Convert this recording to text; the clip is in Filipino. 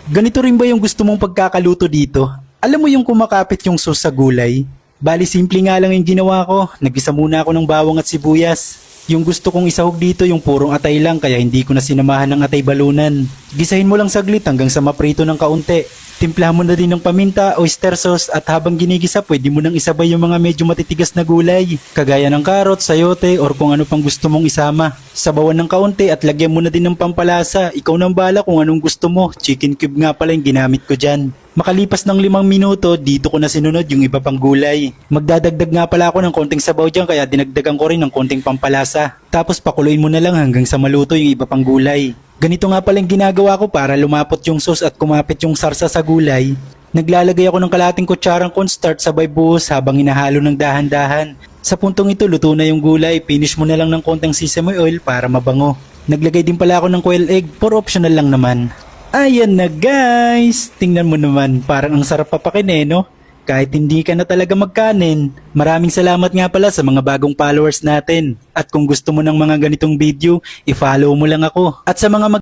Ganito rin ba yung gusto mong pagkakaluto dito? Alam mo yung kumakapit yung sauce sa gulay? Bali simple nga lang yung ginawa ko. Nagisa muna ako ng bawang at sibuyas. Yung gusto kong isahog dito yung purong atay lang kaya hindi ko na sinamahan ng atay balunan. Gisahin mo lang saglit hanggang sa maprito ng kaunti. Timplahan mo na din ng paminta, oyster sauce at habang ginigisa pwede mo nang isabay yung mga medyo matitigas na gulay. Kagaya ng karot, sayote or kung ano pang gusto mong isama. Sabawan ng kaunti at lagyan mo na din ng pampalasa. Ikaw nang bala kung anong gusto mo. Chicken cube nga pala yung ginamit ko dyan. Makalipas ng 5 minuto, dito ko na sinunod yung iba pang gulay. Magdadagdag nga pala ako ng konting sabaw dyan kaya dinagdagan ko rin ng konting pampalasa. Tapos pakuluin mo na lang hanggang sa maluto yung iba pang gulay. Ganito nga pala yung ginagawa ko para lumapot yung sauce at kumapit yung sarsa sa gulay. Naglalagay ako ng kalating kutsarang cornstarch sabay buhos habang hinahalo ng dahan-dahan. Sa puntong ito, luto na yung gulay. Finish mo na lang ng konting sesame oil para mabango. Naglagay din pala ako ng quail egg, for optional lang naman. Ayan na guys! Tingnan mo naman, parang ang sarap papakin no? Kahit hindi ka na talaga magkanin. Maraming salamat nga pala sa mga bagong followers natin. At kung gusto mo ng mga ganitong video, i-follow mo lang ako. At sa mga